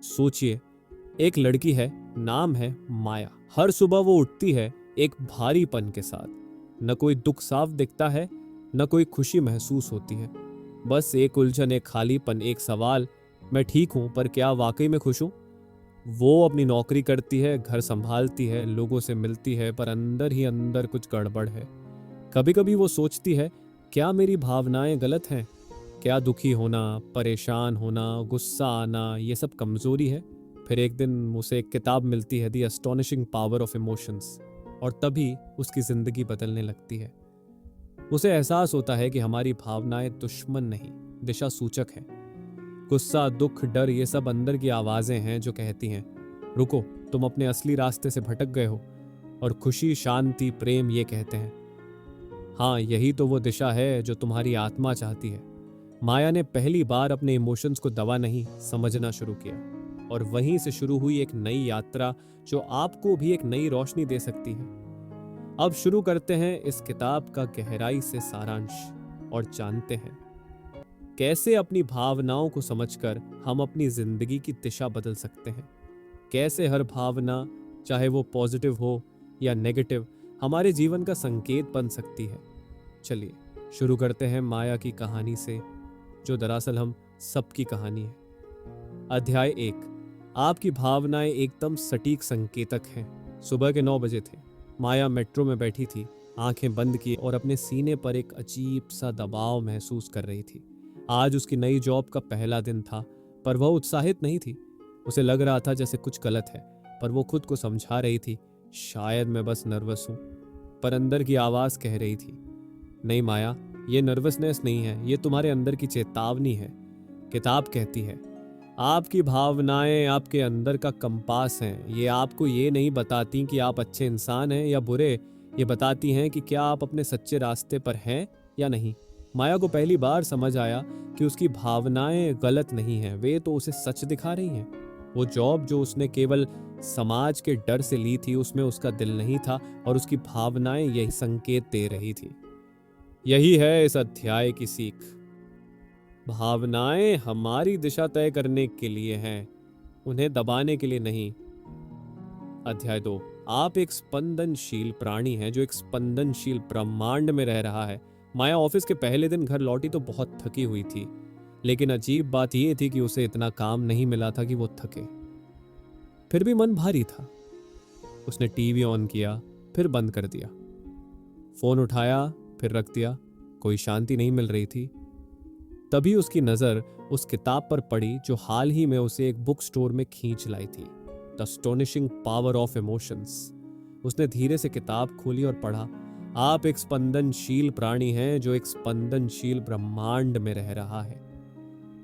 सोचिए, एक लड़की है, नाम है माया। हर सुबह वो उठती है एक भारीपन के साथ। न कोई दुख साफ दिखता है, न कोई खुशी महसूस होती है। बस एक उलझन, एक खालीपन, एक सवाल, मैं ठीक हूं पर क्या वाकई में खुश हूं? वो अपनी नौकरी करती है, घर संभालती है, लोगों से मिलती है, पर अंदर ही अंदर कुछ गड़बड़ है। कभी कभी वो सोचती है, क्या मेरी भावनाएं गलत हैं? क्या दुखी होना, परेशान होना, गुस्सा आना ये सब कमजोरी है? फिर एक दिन उसे एक किताब मिलती है, the astonishing power of emotions, और तभी उसकी जिंदगी बदलने लगती है। उसे एहसास होता है कि हमारी भावनाएं दुश्मन नहीं, दिशा सूचक है। गुस्सा, दुख, डर ये सब अंदर की आवाजें हैं जो कहती हैं, रुको, तुम अपने असली रास्ते से भटक गए हो। और खुशी, शांति, प्रेम ये कहते हैं, हाँ यही तो वो दिशा है जो तुम्हारी आत्मा चाहती है। माया ने पहली बार अपने इमोशंस को दवा नहीं, समझना शुरू किया, और वहीं से शुरू हुई एक नई यात्रा जो आपको भी एक नई रोशनी दे सकती है। अब शुरू करते हैं इस किताब का गहराई से सारांश और जानते हैं कैसे अपनी भावनाओं को समझकर हम अपनी जिंदगी की दिशा बदल सकते हैं। कैसे हर भावना, चाहे वो पॉजिटिव हो या नेगेटिव, हमारे जीवन का संकेत बन सकती है। चलिए शुरू करते हैं माया की कहानी से, जो दरअसल हम सबकी कहानी है। अध्याय 1। आपकी भावनाएं एकदम सटीक संकेतक हैं। सुबह के 9 बजे थे। माया मेट्रो में बैठी थी, आंखें बंद की और अपने सीने पर एक अजीब सा दबाव महसूस कर रही थी। आज उसकी नई जॉब का पहला दिन था, पर वह उत्साहित नहीं थी। उसे लग रहा था जैसे कुछ गलत है, पर वो खुद को समझा रही थी, शायद मैं बस नर्वस हूं। पर अंदर की आवाज कह रही थी, नहीं माया, ये नर्वसनेस नहीं है, ये तुम्हारे अंदर की चेतावनी है। किताब कहती है, आपकी भावनाएं आपके अंदर का कंपास हैं। ये आपको ये नहीं बताती कि आप अच्छे इंसान हैं या बुरे, ये बताती हैं कि क्या आप अपने सच्चे रास्ते पर हैं या नहीं। माया को पहली बार समझ आया कि उसकी भावनाएं गलत नहीं हैं, वे तो उसे सच दिखा रही हैं। वो जॉब जो उसने केवल समाज के डर से ली थी, उसमें उसका दिल नहीं था, और उसकी भावनाएं यही संकेत दे रही थी। यही है इस अध्याय की सीख। भावनाएं हमारी दिशा तय करने के लिए हैं, उन्हें दबाने के लिए नहीं। अध्याय 2। आप एक स्पंदनशील प्राणी हैं जो एक स्पंदनशील ब्रह्मांड में रह रहा है। माया ऑफिस के पहले दिन घर लौटी तो बहुत थकी हुई थी, लेकिन अजीब बात यह थी कि उसे इतना काम नहीं मिला था कि वो थके। फिर भी मन भारी था। उसने टीवी ऑन किया, फिर बंद कर दिया। फोन उठाया, फिर रख दिया। कोई शांति नहीं मिल रही थी। तभी उसकी नजर उस किताब पर पड़ी जो हाल ही में उसे एक बुक स्टोर में खींच लाई थी, the astonishing power of emotions. उसने धीरे से किताब खोली और पढ़ा, आप एक स्पंदनशील प्राणी हैं जो एक स्पंदनशील ब्रह्मांड में रह रहा है।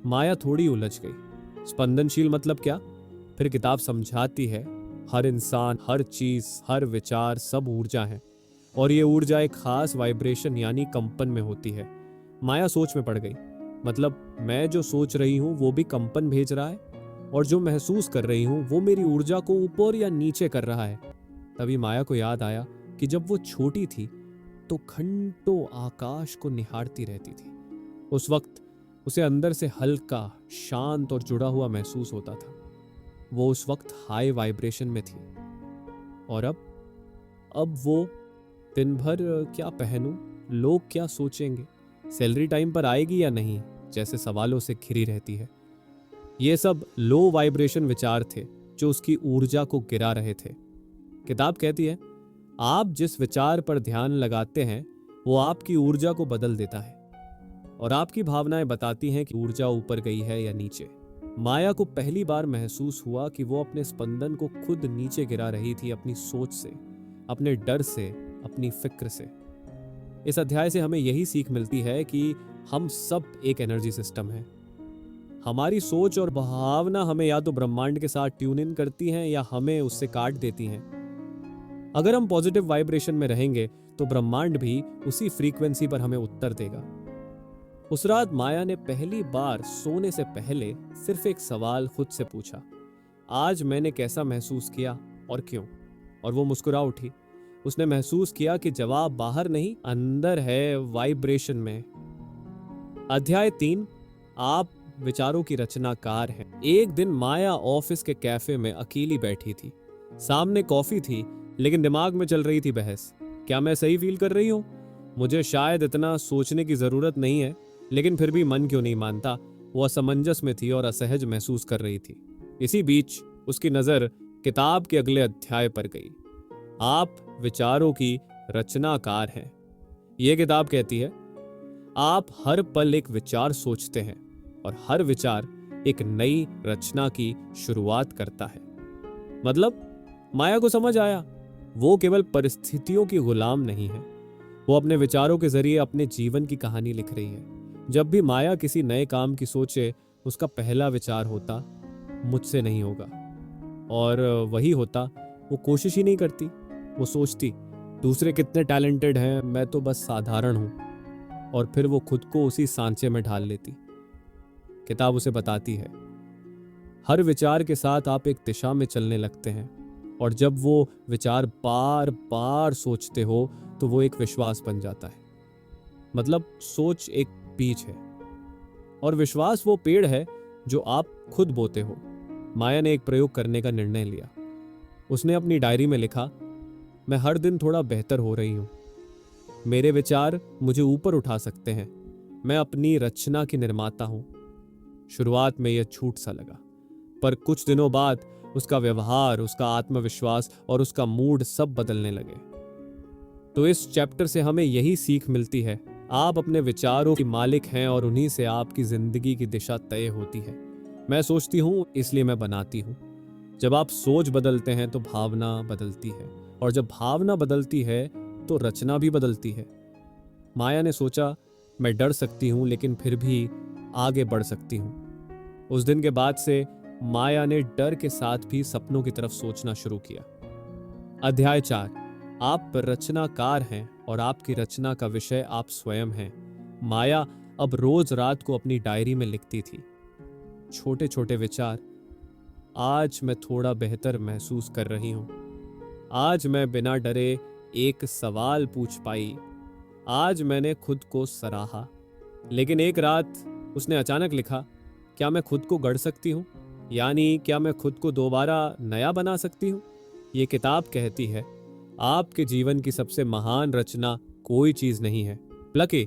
माया थोड़ी उलझ गई। स्पंदनशील मतलब क्या? फिर किताब समझाती है, हर इंसान, हर चीज, हर विचार, सब ऊर्जा है, और ये ऊर्जा एक खास वाइब्रेशन यानी कंपन में होती है। माया सोच में पड़ गई, मतलब मैं जो सोच रही हूं वो भी कंपन भेज रहा है, और जो महसूस कर रही हूं वो मेरी ऊर्जा को ऊपर या नीचे कर रहा है। तभी माया को याद आया कि जब वो छोटी थी तो घंटों आकाश को निहारती रहती थी। उस वक्त उसे अंदर से हल्का, शांत और जुड़ा हुआ महसूस होता था। वो उस वक्त हाई वाइब्रेशन में थी। और अब वो दिन भर क्या पहनूं, लोग क्या सोचेंगे, सैलरी टाइम पर आएगी या नहीं, जैसे सवालों से घिरी रहती है। ये सब लो वाइब्रेशन विचार थे जो उसकी ऊर्जा को गिरा रहे थे। किताब कहती है, आप जिस विचार पर ध्यान लगाते हैं वो आपकी ऊर्जा को बदल देता है, और आपकी भावनाएं बताती हैं कि ऊर्जा ऊपर गई है या नीचे। माया को पहली बार महसूस हुआ कि वो अपने स्पंदन को खुद नीचे गिरा रही थी, अपनी सोच से, अपने डर से, अपनी फिक्र से। इस अध्याय से हमें यही सीख मिलती है कि हम सब एक एनर्जी सिस्टम है। हमारी सोच और भावना हमें या तो ब्रह्मांड के साथ ट्यून इन करती हैं या हमें उससे काट देती हैं। अगर हम पॉजिटिव वाइब्रेशन में रहेंगे तो ब्रह्मांड भी उसी फ्रीक्वेंसी पर हमें उत्तर देगा। उस रात माया ने पहली बार सोने से पहले सिर्फ एक सवाल खुद से पूछा, आज मैंने कैसा महसूस किया और क्यों? और वो मुस्कुरा उठी। उसने महसूस किया कि जवाब बाहर नहीं, अंदर है, वाइब्रेशन में। अध्याय 3। आप विचारों की रचनाकार है। एक दिन माया ऑफिस के कैफे में अकेली बैठी थी। सामने कॉफी थी, लेकिन दिमाग में चल रही थी बहस। क्या मैं सही फील कर रही हूँ? मुझे शायद इतना सोचने की जरूरत नहीं है, लेकिन फिर भी मन क्यों नहीं मानता। वो असमंजस में थी और असहज महसूस कर रही थी। इसी बीच उसकी नजर किताब के अगले अध्याय पर गई। आप विचारों की रचनाकार हैं। यह किताब कहती है, आप हर पल एक विचार सोचते हैं और हर विचार एक नई रचना की शुरुआत करता है। मतलब माया को समझ आया, वो केवल परिस्थितियों की गुलाम नहीं है, वो अपने विचारों के जरिए अपने जीवन की कहानी लिख रही है। जब भी माया किसी नए काम की सोचे, उसका पहला विचार होता, मुझसे नहीं होगा। और वही होता, वो कोशिश ही नहीं करती। वो सोचती, दूसरे कितने टैलेंटेड हैं, मैं तो बस साधारण हूं। और फिर वो खुद को उसी सांचे में ढाल लेती। किताब उसे बताती है, हर विचार के साथ आप एक दिशा में चलने लगते हैं, और जब वो विचार बार बार सोचते हो तो वो एक विश्वास बन जाता है। मतलब सोच एक बीज है और विश्वास वो पेड़ है जो आप खुद बोते हो। माया ने एक प्रयोग करने का निर्णय लिया। उसने अपनी डायरी में लिखा, मैं हर दिन थोड़ा बेहतर हो रही हूं। मेरे विचार मुझे ऊपर उठा सकते हैं। मैं अपनी रचना की निर्माता हूं। शुरुआत में यह झूठ सा लगा, पर कुछ दिनों बाद उसका व्यवहार, उसका आत्मविश्वास और उसका मूड सब बदलने लगे। तो इस चैप्टर से हमें यही सीख मिलती है, आप अपने विचारों की मालिक हैं और उन्हीं से आपकी जिंदगी की दिशा तय होती है। मैं सोचती हूं इसलिए मैं बनाती हूं। जब आप सोच बदलते हैं तो भावना बदलती है, और जब भावना बदलती है तो रचना भी बदलती है। माया ने सोचा, मैं डर सकती हूं लेकिन फिर भी आगे बढ़ सकती हूं। उस दिन के बाद से माया ने डर के साथ भी सपनों की तरफ सोचना शुरू किया। अध्याय 4, आप रचनाकार हैं और आपकी रचना का विषय आप स्वयं हैं। माया अब रोज रात को अपनी डायरी में लिखती थी, छोटे छोटे विचार। आज मैं थोड़ा बेहतर महसूस कर रही हूं। आज मैं बिना डरे एक सवाल पूछ पाई। आज मैंने खुद को सराहा। लेकिन एक रात उसने अचानक लिखा, क्या मैं खुद को गढ़ सकती हूँ? यानी क्या मैं खुद को दोबारा नया बना सकती हूँ? ये किताब कहती है, आपके जीवन की सबसे महान रचना कोई चीज नहीं है, बल्कि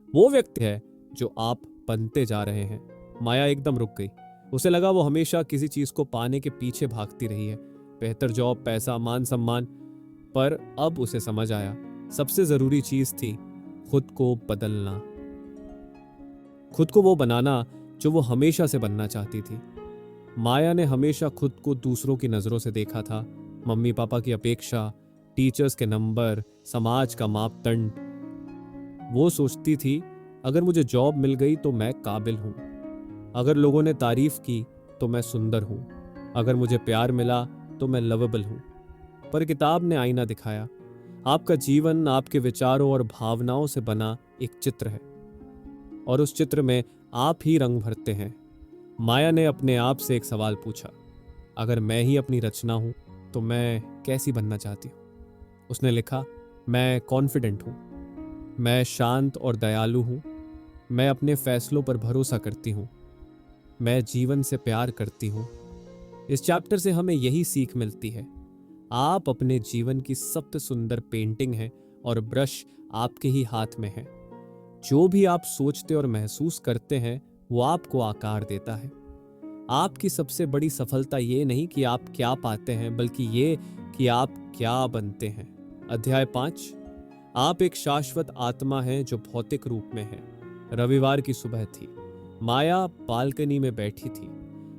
वो व्यक्ति है जो आप बनते जा रहे हैं। माया एकदम रुक गई। उसे लगा वो हमेशा किसी चीज को पाने के पीछे भागती रही है, बेहतर जॉब, पैसा, मान सम्मान। पर अब उसे समझ आया, सबसे जरूरी चीज थी खुद को बदलना, खुद को वो बनाना जो वो हमेशा से बनना चाहती थी। माया ने हमेशा खुद को दूसरों की नजरों से देखा था, मम्मी पापा की अपेक्षा, टीचर्स के नंबर, समाज का मापदंड। वो सोचती थी, अगर मुझे जॉब मिल गई तो मैं काबिल हूं, अगर लोगों ने तारीफ की तो मैं सुंदर हूं, अगर मुझे प्यार मिला तो मैं लवेबल हूं। पर किताब ने आईना दिखाया, आपका जीवन आपके विचारों और भावनाओं से बना एक चित्र है, और उस चित्र में आप ही रंग भरते हैं। माया ने अपने आप से एक सवाल पूछा, अगर मैं ही अपनी रचना हूं तो मैं कैसी बनना चाहती हूं? उसने लिखा, मैं कॉन्फिडेंट हूं, मैं शांत और दयालु हूं, मैं अपने फैसलों पर भरोसा करती हूं, मैं जीवन से प्यार करती हूं। इस चैप्टर से हमें यही सीख मिलती है, आप अपने जीवन की सबसे सुंदर पेंटिंग हैं और ब्रश आपके ही हाथ में है। जो भी आप सोचते और महसूस करते हैं वो आपको आकार देता है। आपकी सबसे बड़ी सफलता ये नहीं कि आप क्या पाते हैं, बल्कि ये कि आप क्या बनते हैं। अध्याय 5, आप एक शाश्वत आत्मा हैं जो भौतिक रूप में है। रविवार की सुबह थी। माया बालकनी में बैठी थी,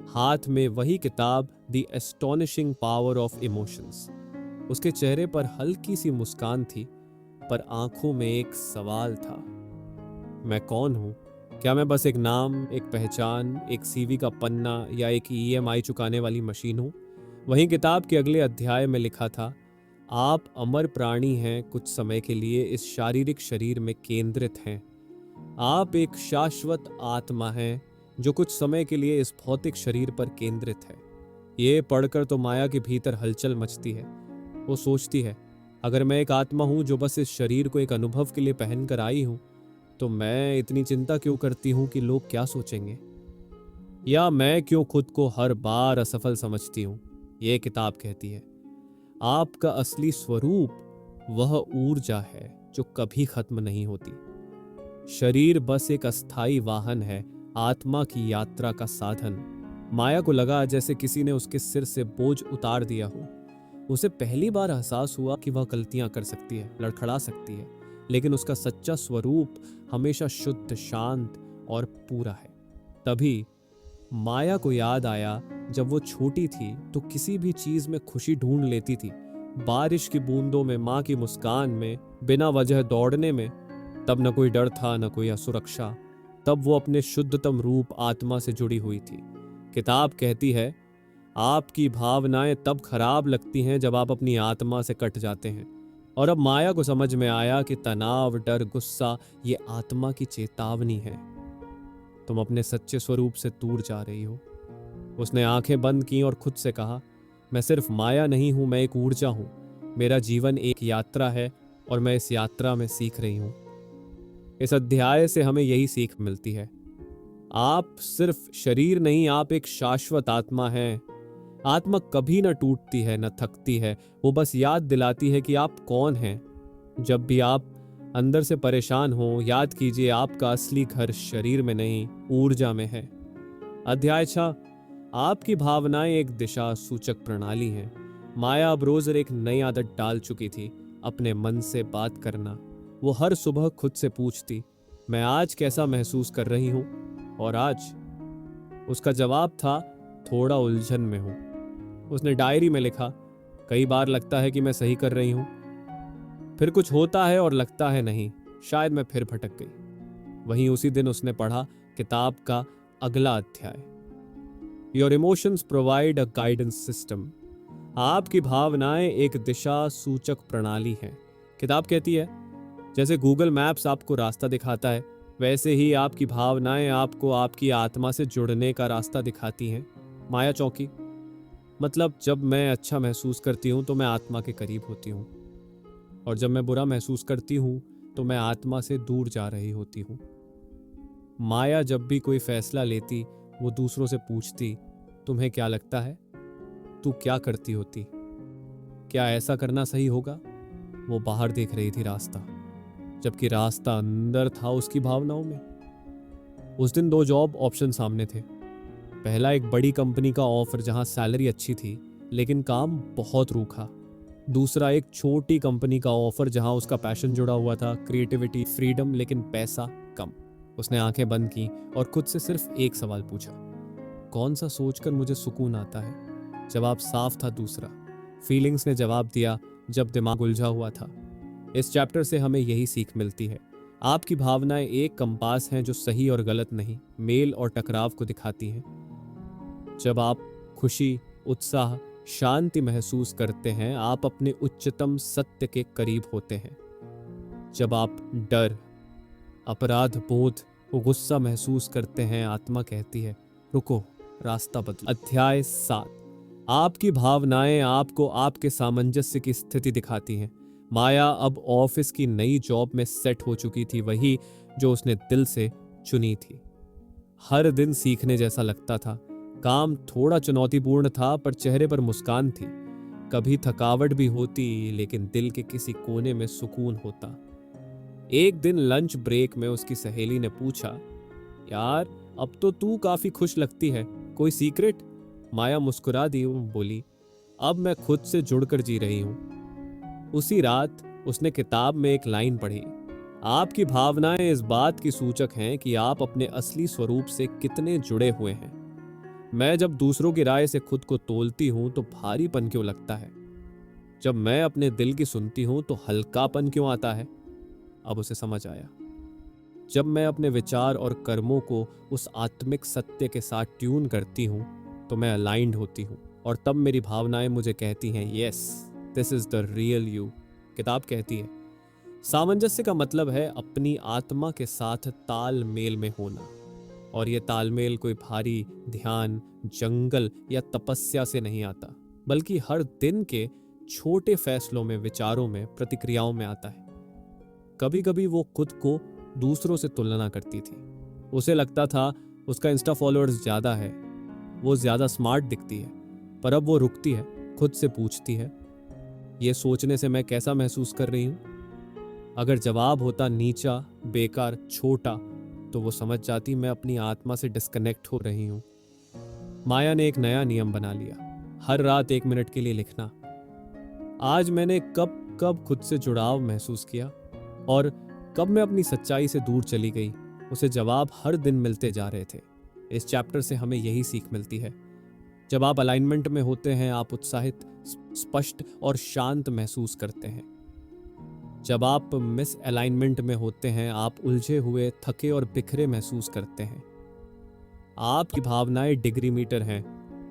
हाथ में वही किताब, the astonishing power of emotions. उसके चेहरे पर हल्की सी मुस्कान थी, पर आंखों में एक सवाल था, मैं कौन हूं? क्या मैं बस एक नाम, एक पहचान, एक सीवी का पन्ना या एक ईएमआई चुकाने वाली मशीन हूं? वहीं किताब के अगले अध्याय में लिखा था, आप अमर प्राणी हैं, कुछ समय के लिए इस शारीरिक शरीर में केंद्रित हैं। आप एक शाश्वत आत्मा हैं जो कुछ समय के लिए इस भौतिक शरीर पर केंद्रित है। ये पढ़कर तो माया के भीतर हलचल मचती है। वो सोचती है, अगर मैं एक आत्मा हूं जो बस इस शरीर को एक अनुभव के लिए पहन कर आई हूं, तो मैं इतनी चिंता क्यों करती हूं कि लोग क्या सोचेंगे। या मैं क्यों खुद को हर बार असफल समझती हूँ। ये किताब कहती है आपका असली स्वरूप वह ऊर्जा है जो कभी खत्म नहीं होती। शरीर बस एक अस्थाई वाहन है, आत्मा की यात्रा का साधन। माया को लगा जैसे किसी ने उसके सिर से बोझ उतार दिया हो। उसे पहली बार एहसास हुआ कि वह गलतियां कर सकती है, लड़खड़ा सकती है, लेकिन उसका सच्चा स्वरूप हमेशा शुद्ध, शांत और पूरा है। तभी माया को याद आया जब वो छोटी थी तो किसी भी चीज में खुशी ढूंढ लेती थी। बारिश की बूंदों में, माँ की मुस्कान में, बिना वजह दौड़ने में। तब न कोई डर था, न कोई असुरक्षा। तब वो अपने शुद्धतम रूप आत्मा से जुड़ी हुई थी। किताब कहती है आपकी भावनाएं तब खराब लगती हैं जब आप अपनी आत्मा से कट जाते हैं। और अब माया को समझ में आया कि तनाव, डर, गुस्सा ये आत्मा की चेतावनी है। तुम अपने सच्चे स्वरूप से दूर जा रही हो। उसने आंखें बंद की और खुद से कहा मैं सिर्फ माया नहीं हूं, मैं एक ऊर्जा हूं। मेरा जीवन एक यात्रा है और मैं इस यात्रा में सीख रही हूं। इस अध्याय से हमें यही सीख मिलती है आप सिर्फ शरीर नहीं, आप एक शाश्वत आत्मा हैं। आत्मा कभी न टूटती है, न थकती है। वो बस याद दिलाती है कि आप कौन हैं। जब भी आप अंदर से परेशान हो, याद कीजिए आपका असली घर शरीर में नहीं, ऊर्जा में है। अध्याय 6 आपकी भावनाएं एक दिशा सूचक प्रणाली हैं। माया अब रोज एक नई आदत डाल चुकी थी, अपने मन से बात करना। वो हर सुबह खुद से पूछती मैं आज कैसा महसूस कर रही हूं। और आज उसका जवाब था थोड़ा उलझन में हूं। उसने डायरी में लिखा कई बार लगता है कि मैं सही कर रही हूं, फिर कुछ होता है और लगता है नहीं, शायद मैं फिर भटक गई। वहीं उसी दिन उसने पढ़ा किताब का अगला अध्याय your emotions provide a guidance system. आपकी भावनाएं एक दिशा सूचक प्रणाली है। किताब कहती है जैसे गूगल मैप्स आपको रास्ता दिखाता है, वैसे ही आपकी भावनाएं आपको आपकी आत्मा से जुड़ने का रास्ता दिखाती हैं। माया चौंकी, मतलब जब मैं अच्छा महसूस करती हूँ तो मैं आत्मा के करीब होती हूँ, और जब मैं बुरा महसूस करती हूँ तो मैं आत्मा से दूर जा रही होती हूँ। माया जब भी कोई फैसला लेती वो दूसरों से पूछती तुम्हें क्या लगता है, तू क्या करती होती, क्या ऐसा करना सही होगा। वो बाहर देख रही थी रास्ता, जबकि रास्ता अंदर था उसकी भावनाओं में। उस दिन 2 जॉब ऑप्शन सामने थे। पहला एक बड़ी कंपनी का ऑफर जहां सैलरी अच्छी थी लेकिन काम बहुत रूखा। दूसरा एक छोटी कंपनी का ऑफर जहां उसका पैशन जुड़ा हुआ था, क्रिएटिविटी, फ्रीडम, लेकिन पैसा कम। उसने आंखें बंद की और खुद से सिर्फ एक सवाल पूछा कौन सा सोचकर मुझे सुकून आता है। जवाब साफ था दूसरा। फीलिंग्स ने जवाब दिया जब दिमाग उलझा हुआ था। इस चैप्टर से हमें यही सीख मिलती है आपकी भावनाएं एक कंपास हैं जो सही और गलत नहीं, मेल और टकराव को दिखाती हैं। जब आप खुशी, उत्साह, शांति महसूस करते हैं आप अपने उच्चतम सत्य के करीब होते हैं। जब आप डर, अपराध बोध, गुस्सा महसूस करते हैं आत्मा कहती है रुको, रास्ता बदलो। अध्याय 7 आपकी भावनाएं आपको आपके सामंजस्य की स्थिति दिखाती हैं। माया अब ऑफिस की नई जॉब में सेट हो चुकी थी, वही जो उसने दिल से चुनी थी। हर दिन सीखने जैसा लगता था। काम थोड़ा चुनौतीपूर्ण था पर चेहरे पर मुस्कान थी। कभी थकावट भी होती लेकिन दिल के किसी कोने में सुकून होता। एक दिन लंच ब्रेक में उसकी सहेली ने पूछा यार अब तो तू काफी खुश लगती है, कोई सीक्रेट। माया मुस्कुरा दी और बोली अब मैं खुद से जुड़कर जी रही हूं। उसी रात उसने किताब में एक लाइन पढ़ी आपकी भावनाएं इस बात की सूचक हैं कि आप अपने असली स्वरूप से कितने जुड़े हुए हैं। मैं जब दूसरों की राय से खुद को तोलती हूं तो भारीपन क्यों लगता है, जब मैं अपने दिल की सुनती हूं तो हल्कापन क्यों आता है। अब उसे समझ आया, जब मैं अपने विचार और कर्मों को उस आत्मिक सत्य के साथ ट्यून करती हूं तो मैं अलाइंड होती हूं, और तब मेरी भावनाएं मुझे कहती हैं yes this is the real you. किताब कहती है सामंजस्य का मतलब है अपनी आत्मा के साथ तालमेल में होना, और यह तालमेल कोई भारी ध्यान, जंगल या तपस्या से नहीं आता, बल्कि हर दिन के छोटे फैसलों में, विचारों में, प्रतिक्रियाओं में आता है। कभी कभी वो खुद को दूसरों से तुलना करती थी। उसे लगता था उसका इंस्टा फॉलोअर्स ज़्यादा है, वो ज़्यादा स्मार्ट दिखती है। पर अब वो रुकती है, खुद से पूछती है, ये सोचने से मैं कैसा महसूस कर रही हूँ? अगर जवाब होता नीचा, बेकार, छोटा, तो वो समझ जाती मैं अपनी आत्मा से डिस्कनेक्ट हो रही हूँ। माया ने एक नया नियम बना लिया, हर रात 1 मिनट के लिए लिखना। आज मैंने कब कब खुद से जुड़ाव महसूस किया और कब मैं अपनी सच्चाई से दूर चली गई, उसे जवाब हर दिन मिलते जा रहे थे। इस चैप्टर से हमें यही सीख मिलती है। जब आप अलाइनमेंट में होते हैं, आप उत्साहित, स्पष्ट और शांत महसूस करते हैं। जब आप मिस अलाइनमेंट में होते हैं, आप उलझे हुए, थके और बिखरे महसूस करते हैं। आपकी भावनाएं डिग्री मीटर हैं,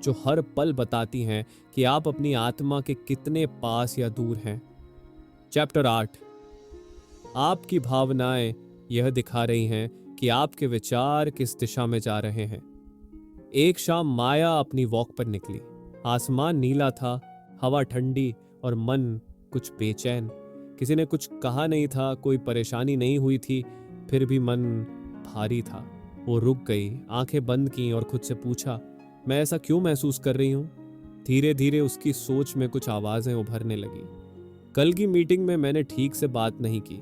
जो हर पल बताती हैं कि आप अपनी आत्मा के कितने पास या दूर हैं। चैप्टर 8। आपकी भावनाएं यह दिखा रही हैं कि आपके विचार किस दिशा में जा रहे हैं। एक शाम माया अपनी वॉक पर निकली। आसमान नीला था, हवा ठंडी और मन कुछ बेचैन। किसी ने कुछ कहा नहीं था, कोई परेशानी नहीं हुई थी, फिर भी मन भारी था। वो रुक गई, आंखें बंद की और खुद से पूछा, मैं ऐसा क्यों महसूस कर रही हूँ? धीरे धीरे उसकी सोच में कुछ आवाजें उभरने लगी। कल की मीटिंग में मैंने ठीक से बात नहीं की।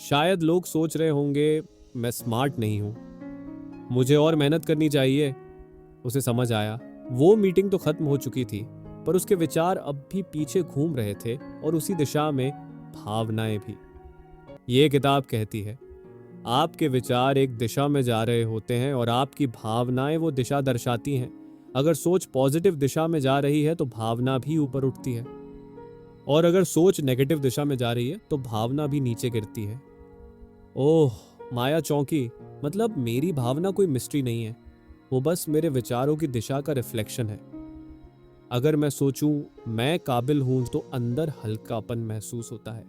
शायद लोग सोच रहे होंगे मैं स्मार्ट नहीं हूं, मुझे और मेहनत करनी चाहिए। उसे समझ आया, वो मीटिंग तो खत्म हो चुकी थी, पर उसके विचार अब भी पीछे घूम रहे थे और उसी दिशा में भावनाएं भी। ये किताब कहती है, आपके विचार एक दिशा में जा रहे होते हैं और आपकी भावनाएं वो दिशा दर्शाती हैं। अगर सोच पॉजिटिव दिशा में जा रही है तो भावना भी ऊपर उठती है, और अगर सोच नेगेटिव दिशा में जा रही है तो भावना भी नीचे गिरती है। ओह, माया चौंकी। मतलब मेरी भावना कोई मिस्ट्री नहीं है, वो बस मेरे विचारों की दिशा का रिफ्लेक्शन है। अगर मैं सोचूं मैं काबिल हूं तो अंदर हल्कापन महसूस होता है,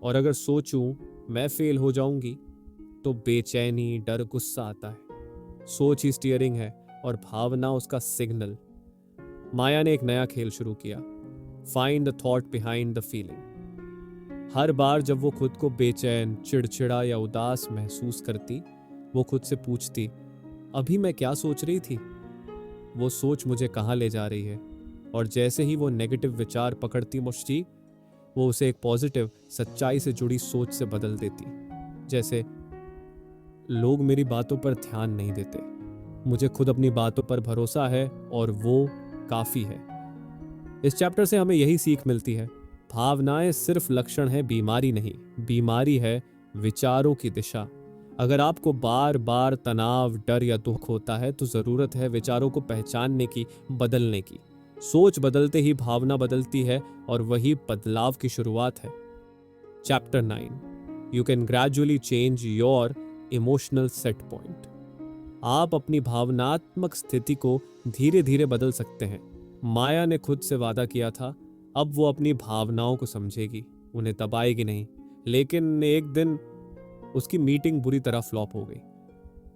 और अगर सोचूं मैं फेल हो जाऊंगी तो बेचैनी, डर, गुस्सा आता है। सोच ही स्टीयरिंग है और भावना उसका सिग्नल। माया ने एक नया खेल शुरू किया, find the thought behind the feeling. हर बार जब वो खुद को बेचैन, चिड़चिड़ा या उदास महसूस करती, वो खुद से पूछती, अभी मैं क्या सोच रही थी? वो सोच मुझे कहाँ ले जा रही है? और जैसे ही वो नेगेटिव विचार पकड़ती मुश्ती, वो उसे एक पॉजिटिव, सच्चाई से जुड़ी सोच से बदल देती। जैसे, लोग मेरी बातों पर ध्यान नहीं देते, मुझे खुद अपनी बातों पर भरोसा है और वो काफ़ी है। इस चैप्टर से हमें यही सीख मिलती है, भावनाएं सिर्फ लक्षण है, बीमारी नहीं। बीमारी है विचारों की दिशा। अगर आपको बार बार तनाव, डर या दुख होता है तो ज़रूरत है विचारों को पहचानने की, बदलने की। सोच बदलते ही भावना बदलती है और वही बदलाव की शुरुआत है। Chapter 9। You can gradually change your emotional set point. आप अपनी भावनात्मक स्थिति को धीरे धीरे बदल सकते हैं। माया ने खुद से वादा किया था, अब वो अपनी भावनाओं को समझेगी, उन्हें दबाएगी नहीं। लेकिन एक दिन उसकी मीटिंग बुरी तरह फ्लॉप हो गई।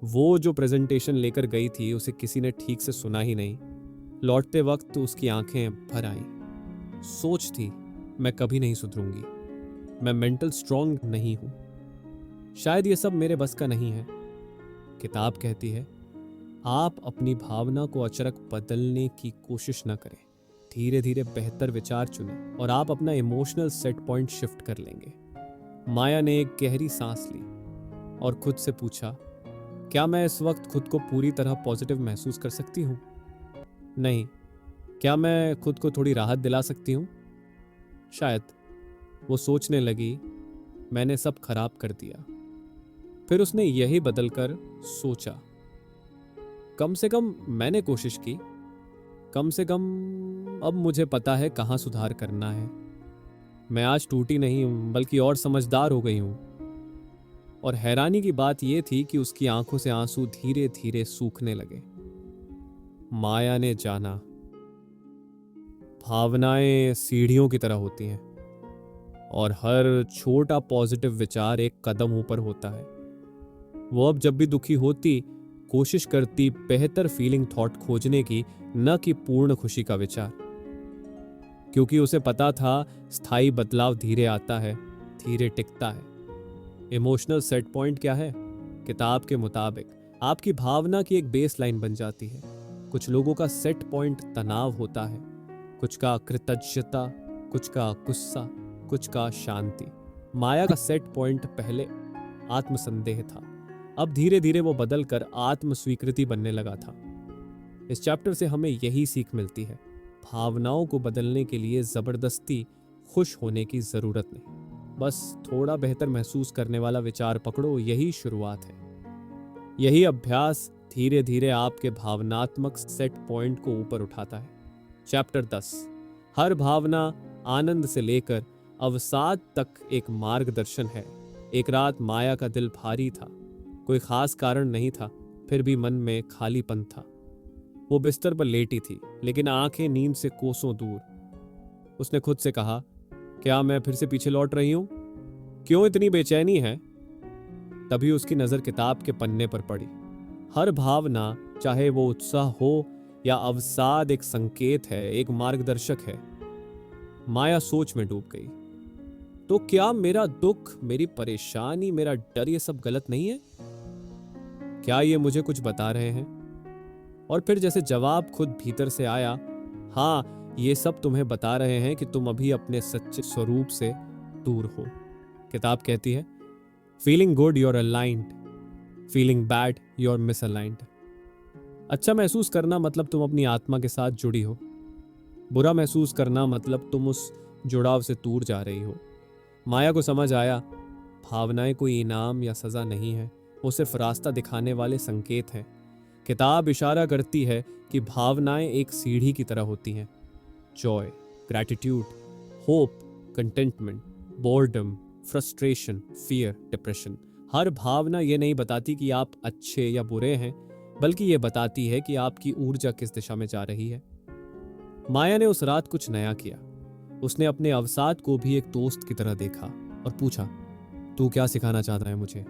वो जो प्रेजेंटेशन लेकर गई थी उसे किसी ने ठीक से सुना ही नहीं। लौटते वक्त उसकी आंखें भर आईं। सोच थी, मैं कभी नहीं सुधरूंगी, मैं मेंटल स्ट्रांग नहीं हूं, शायद ये सब मेरे बस का नहीं है। किताब कहती है, आप अपनी भावना को अचानक बदलने की कोशिश न करें, धीरे धीरे बेहतर विचार चुनें और आप अपना इमोशनल सेट पॉइंट शिफ्ट कर लेंगे। माया ने एक गहरी सांस ली और खुद से पूछा, क्या मैं इस वक्त खुद को पूरी तरह पॉजिटिव महसूस कर सकती हूँ? नहीं। क्या मैं खुद को थोड़ी राहत दिला सकती हूँ? शायद। वो सोचने लगी, मैंने सब खराब कर दिया। फिर उसने यही बदलकर सोचा, कम से कम मैंने कोशिश की, कम से कम अब मुझे पता है कहाँ सुधार करना है। मैं आज टूटी नहीं हूं, बल्कि और समझदार हो गई हूं। और हैरानी की बात यह थी कि उसकी आंखों से आंसू धीरे धीरे सूखने लगे। माया ने जाना, भावनाएं सीढ़ियों की तरह होती हैं और हर छोटा पॉजिटिव विचार एक कदम ऊपर होता है। वो अब जब भी दुखी होती, कोशिश करती बेहतर फीलिंग थॉट खोजने की, न कि पूर्ण खुशी का विचार। क्योंकि उसे पता था स्थायी बदलाव धीरे आता है, धीरे टिकता है। इमोशनल सेट पॉइंट क्या है? किताब के मुताबिक आपकी भावना की एक बेस लाइन बन जाती है। कुछ लोगों का सेट पॉइंट तनाव होता है, कुछ का कृतज्ञता, कुछ का गुस्सा, कुछ का शांति। माया का सेट पॉइंट पहले आत्मसंदेह था, अब धीरे धीरे वो बदल कर आत्म स्वीकृति बनने लगा था। इस चैप्टर से हमें यही सीख मिलती है, भावनाओं को बदलने के लिए जबरदस्ती खुश होने की जरूरत नहीं, बस थोड़ा बेहतर महसूस करने वाला विचार पकड़ो, यही शुरुआत है। यही अभ्यास धीरे धीरे आपके भावनात्मक सेट पॉइंट को ऊपर उठाता है। चैप्टर 10, हर भावना आनंद से लेकर अवसाद तक एक मार्गदर्शन है। एक रात माया का दिल भारी था, कोई खास कारण नहीं था, फिर भी मन में खालीपन था। वो बिस्तर पर लेटी थी, लेकिन आंखें नींद से कोसों दूर। उसने खुद से कहा, क्या मैं फिर से पीछे लौट रही हूं? क्यों इतनी बेचैनी है? तभी उसकी नजर किताब के पन्ने पर पड़ी। हर भावना, चाहे वो उत्साह हो या अवसाद, एक संकेत है, एक मार्गदर्शक है। माया सोच में डूब गई। तो क्या मेरा दुख, मेरी परेशानी, मेरा डर, ये सब गलत नहीं है? क्या ये मुझे कुछ बता रहे हैं? और फिर जैसे जवाब खुद भीतर से आया, हाँ, ये सब तुम्हें बता रहे हैं कि तुम अभी अपने सच्चे स्वरूप से दूर हो। किताब कहती है, feeling good you're aligned, feeling bad you're misaligned. अच्छा महसूस करना मतलब तुम अपनी आत्मा के साथ जुड़ी हो, बुरा महसूस करना मतलब तुम उस जुड़ाव से दूर जा रही हो। माया को समझ आया, भावनाएं कोई इनाम या सजा नहीं है, वो सिर्फ रास्ता दिखाने वाले संकेत हैं। किताब इशारा करती है कि भावनाएं एक सीढ़ी की तरह होती हैं। Joy, gratitude, hope, contentment, boredom, frustration, fear, depression. हर भावना ये नहीं बताती कि आप अच्छे या बुरे हैं, बल्कि ये बताती है कि आपकी ऊर्जा किस दिशा में जा रही है। माया ने उस रात कुछ नया किया। उसने अपने अवसाद को भी एक दोस्त की तरह देखा और पूछा, तू क्या सिखाना चाहता है मुझे?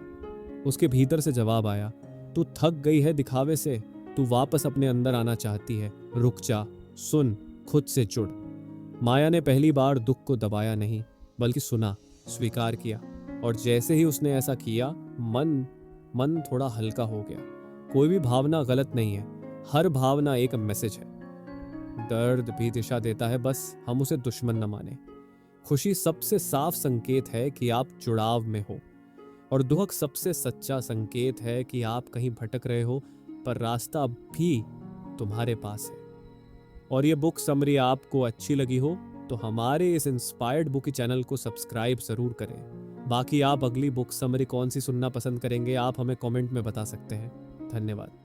उसके भीतर से जवाब आया, तू थक गई है दिखावे से, तू वापस अपने अंदर आना चाहती है। रुक जा, सुन, खुद से जुड़। माया ने पहली बार दुख को दबाया नहीं, बल्कि सुना, स्वीकार किया, और जैसे ही उसने ऐसा किया, मन थोड़ा हल्का हो गया। कोई भी भावना गलत नहीं है, हर भावना एक मैसेज है। दर्द भी दिशा देता है, बस हम उसे दुश्मन न माने। खुशी सबसे साफ संकेत है कि आप जुड़ाव में हो, और दुख सबसे सच्चा संकेत है कि आप कहीं भटक रहे हो, पर रास्ता अब भी तुम्हारे पास है। और ये बुक समरी आपको अच्छी लगी हो तो हमारे इस इंस्पायर्ड बुक चैनल को सब्सक्राइब जरूर करें। बाकी आप अगली बुक समरी कौन सी सुनना पसंद करेंगे, आप हमें कमेंट में बता सकते हैं। धन्यवाद।